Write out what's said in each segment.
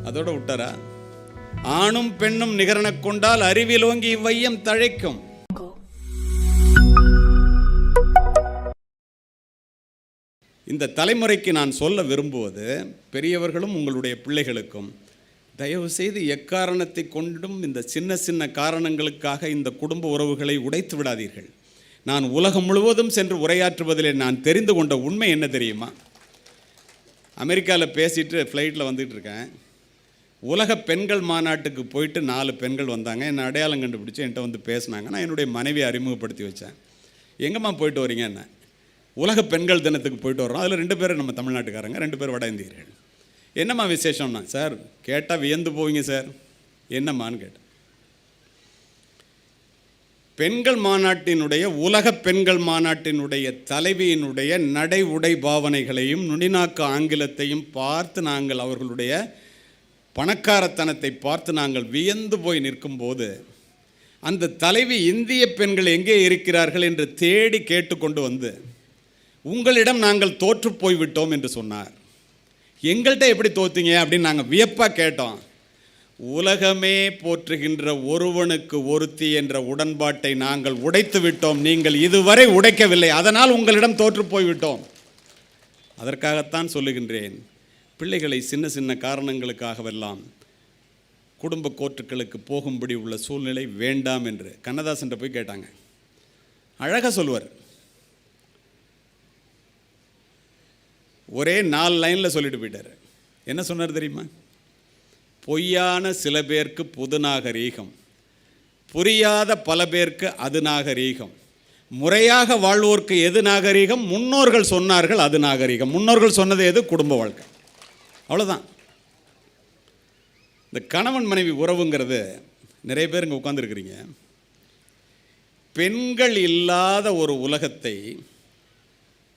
அதோட விட்டாரா? ஆணும் பெண்ணும் நிகரெனக் கொண்டால் அறிவிலோங்கி இவ்வையம் தழைக்கும். இந்த தலைமுறைக்கு நான் சொல்ல விரும்புவது, பெரியவர்களும் உங்களுடைய பிள்ளைகளுக்கும், தயவு செய்து எக்காரணத்தை கொண்டும் இந்த சின்ன சின்ன காரணங்களுக்காக இந்த குடும்ப உறவுகளை உடைத்து விடாதீர்கள். நான் உலகம் முழுவதும் சென்று உரையாற்றுவதிலே நான் தெரிந்து கொண்ட உண்மை என்ன தெரியுமா? அமெரிக்காவில் பேசிட்டு ஃப்ளைட்டில் வந்துட்டு இருக்கேன். உலக பெண்கள் மாநாட்டுக்கு போயிட்டு 4 பெண்கள் வந்தாங்க. என்னை அடையாளம் கண்டுபிடிச்சி என்கிட்ட வந்து பேசினாங்க. நான் என்னுடைய மனைவியை அறிமுகப்படுத்தி வச்சேன். எங்கேம்மா போயிட்டு வரீங்க? என்ன உலக பெண்கள் தினத்துக்கு போயிட்டு வர்றோம். அதில் 2 பேர் நம்ம தமிழ்நாட்டுக்காரங்க, 2 பேர் வட இந்தியர்கள். என்னம்மா விசேஷம்னா? சார் கேட்டால் வியந்து போவீங்க சார். என்னம்மான்னு கேட்டேன். பெண்கள் மாநாட்டினுடைய, உலக பெண்கள் மாநாட்டினுடைய தலைவியினுடைய நடை உடை பாவனைகளையும் நுனிநாக்கு ஆங்கிலத்தையும் பார்த்து நாங்கள், அவர்களுடைய பணக்காரத்தனத்தை பார்த்து நாங்கள் வியந்து போய் நிற்கும்போது, அந்த தலைவி இந்திய பெண்கள் எங்கே இருக்கிறார்கள் என்று தேடி கேட்டுக்கொண்டு வந்து, உங்களிடம் நாங்கள் தோற்று போய்விட்டோம் என்று சொன்னார். எங்கள்கிட்ட எப்படி தோத்தீங்க அப்படின்னு நாங்கள் வியப்பாக கேட்டோம். உலகமே போற்றுகின்ற ஒருவனுக்கு ஒருத்தி என்ற உடன்பாட்டை நாங்கள் உடைத்து விட்டோம், நீங்கள் இதுவரை உடைக்கவில்லை, அதனால் உங்களிடம் தோற்று போய்விட்டோம். அதற்காகத்தான் சொல்லுகின்றேன், பிள்ளைகளை சின்ன சின்ன காரணங்களுக்காகவெல்லாம் குடும்ப கோர்ட்டுகளுக்கு போகும்படி உள்ள சூழ்நிலை வேண்டாம் என்று கண்ணதாசன் போய் கேட்டாங்க. அழகாக சொல்லுவார். ஒரே 4 லைனில் சொல்லிட்டு போயிட்டார். என்ன சொன்னார் தெரியுமா? பொய்யான சில பேருக்கு புது நாகரீகம், புரியாத பல பேருக்கு அது நாகரீகம், முறையாக வாழ்வோருக்கு எது நாகரீகம்? முன்னோர்கள் சொன்னார்கள் அது நாகரீகம். முன்னோர்கள் சொன்னது எது? குடும்ப வாழ்க்கை. அவ்வளோதான். இந்த கணவன் மனைவி உறவுங்கிறது, நிறைய பேர் இங்கே உட்காந்துருக்கிறீங்க, பெண்கள் இல்லாத ஒரு உலகத்தை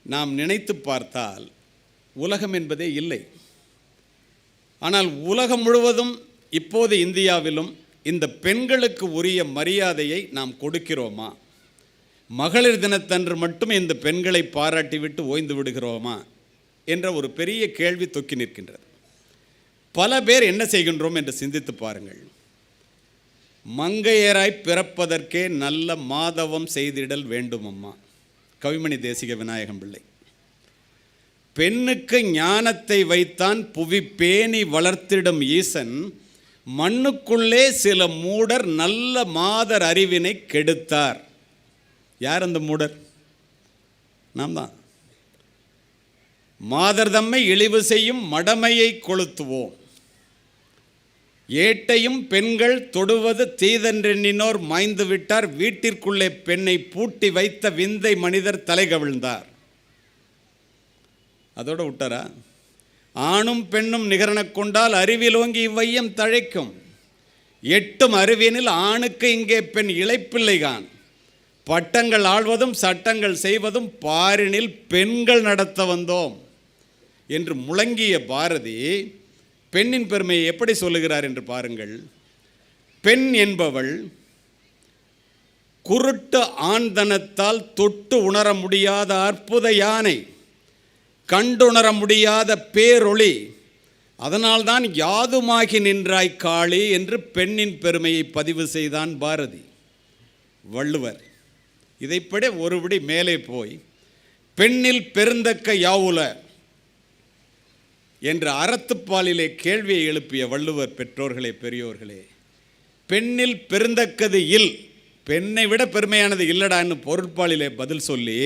நாம் நினைத்து பார்த்தால் உலகம் என்பதே இல்லை. ஆனால் உலகம் முழுவதும் இப்போது இந்தியாவிலும் இந்த பெண்களுக்கு உரிய மரியாதையை நாம் கொடுக்கிறோமா? மகளிர் தினத்தன்று மட்டும் இந்த பெண்களை பாராட்டிவிட்டு ஓய்ந்து விடுகிறோமா என்ற ஒரு பெரிய கேள்வி தொக்கி நிற்கின்றது. பல பேர் என்ன செய்கின்றோம் என்று சிந்தித்து பாருங்கள். மங்கையராய் பிறப்பதற்கே நல்ல மாதவம் செய்திடல் வேண்டுமம்மா, கவிமணி தேசிக விநாயகம் பிள்ளை. பெண்ணுக்கு ஞானத்தை வைத்தான் புவி பேணி வளர்த்திடும் ஈசன், மண்ணுக்குள்ளே சில மூடர் நல்ல மாதர் அறிவினை கெடுத்தார். யார் அந்த மூடர்? நாம் தான். மாதர் தம்மை இழிவு செய்யும் மடமையை கொளுத்துவோம், ஏட்டையும் பெண்கள் தொடுவது தீதென்றெண்ணினோர் மாய்ந்து விட்டார், வீட்டிற்குள்ளே பெண்ணை பூட்டி வைத்த விந்தை மனிதர் தலை கவிழ்ந்தார். அதோட விட்டாரா? ஆணும் பெண்ணும் நிகரெனக் கொண்டால் அறிவிலோங்கி இவ்வையம் தழைக்கும். 8 அறிவியனில் ஆணுக்கு இங்கே பெண் இளைப்பிள்ளைகான், பட்டங்கள் ஆள்வதும் சட்டங்கள் செய்வதும் பாரினில் பெண்கள் நடத்த வந்தோம் என்று முழங்கிய பாரதி பெண்ணின் பெருமையை எப்படி சொல்லுகிறார் என்று பாருங்கள். பெண் என்பவள் குருட்டு ஆண்தனத்தால் தொட்டு உணர முடியாத அற்புத யானை, கண்டுணர முடியாத பேரொளி, அதனால்தான் யாதுமாகி நின்றாய் காளி என்று பெண்ணின் பெருமையை பதிவு செய்தான் பாரதி. வள்ளுவர் இதைப்பட ஒருபடி மேலே போய் பெண்ணில் பெருந்தக்க யாவுல என்ற அறத்துப்பாலிலே கேள்வியை எழுப்பிய வள்ளுவர் பெற்றோர்களே, பெரியோர்களே, பெண்ணில் பெருந்தக்கது இல், பெண்ணை விட பெருமையானது இல்லடான்னு பொருட்பாலிலே பதில் சொல்லி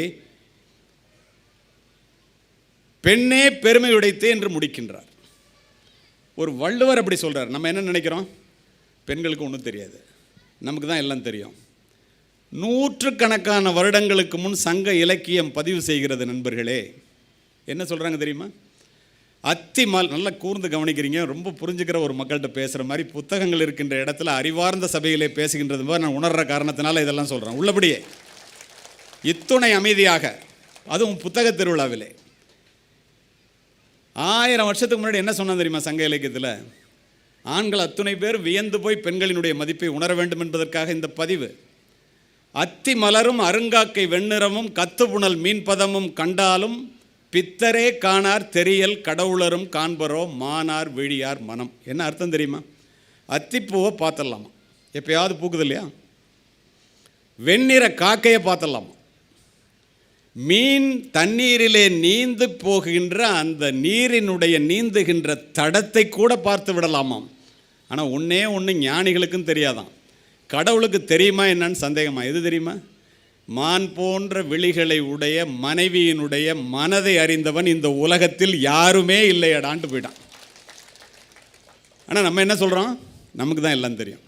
பெண்ணே பெருமை உடைத்து என்று முடிக்கின்றார். ஒரு வள்ளுவர் அப்படி சொல்கிறார். நம்ம என்ன நினைக்கிறோம்? பெண்களுக்கு ஒன்றும் தெரியாது, நமக்கு தான் எல்லாம் தெரியும். 100கணக்கான வருடங்களுக்கு முன் சங்க இலக்கியம் பதிவு செய்கிறது. நண்பர்களே, என்ன சொல்கிறாங்க தெரியுமா? நல்லா கூர்ந்து கவனிக்கிறீங்க, ரொம்ப புரிஞ்சுக்கிற ஒரு மக்கள்கிட்ட பேசுகிற மாதிரி புத்தகங்கள் இருக்கின்ற இடத்துல அறிவார்ந்த சபையிலே பேசுகின்றது மாதிரி நான் உணர்கிற காரணத்தினால இதெல்லாம் சொல்கிறேன். உள்ளபடியே இத்துணை அமைதியாக, அதுவும் புத்தக திருவிழாவிலே 1000 வருஷத்துக்கு முன்னாடி என்ன சொன்னால் தெரியுமா? சங்க இலக்கியத்தில் ஆண்கள் அத்துணை பேர் வியந்து போய் பெண்களினுடைய மதிப்பை உணர வேண்டும் என்பதற்காக இந்த பதிவு. அத்தி மலரும் அருங்காக்கை வெண்ணிறமும் கத்துப்புணல் மீன்பதமும் கண்டாலும் பித்தரே காணார் தெரியல் கடவுளரும் காண்பரோ மானார் விழியார் மனம். என்ன அர்த்தம் தெரியுமா? அத்திப்பூவை பார்த்துடலாமா, எப்பயாவது பூக்குது இல்லையா? வெண்ணிற காக்கையை பார்த்துடலாமா? மீன் தண்ணீரிலே நீந்து போகின்ற அந்த நீரினுடைய நீந்துகின்ற தடத்தை கூட பார்த்து விடலாமாம். ஆனால் ஒன்றே ஒன்று ஞானிகளுக்கும் தெரியாதான், கடவுளுக்கு தெரியுமா என்னன்னு சந்தேகமா. எது தெரியுமா? மான் போன்ற விழிகளை உடைய மனைவியினுடைய மனதை அறிந்தவன் இந்த உலகத்தில் யாருமே இல்லையடான்ட்டு போயிட்டான். ஆனால் நம்ம என்ன சொல்கிறோம்? நமக்கு தான் எல்லாம் தெரியும்.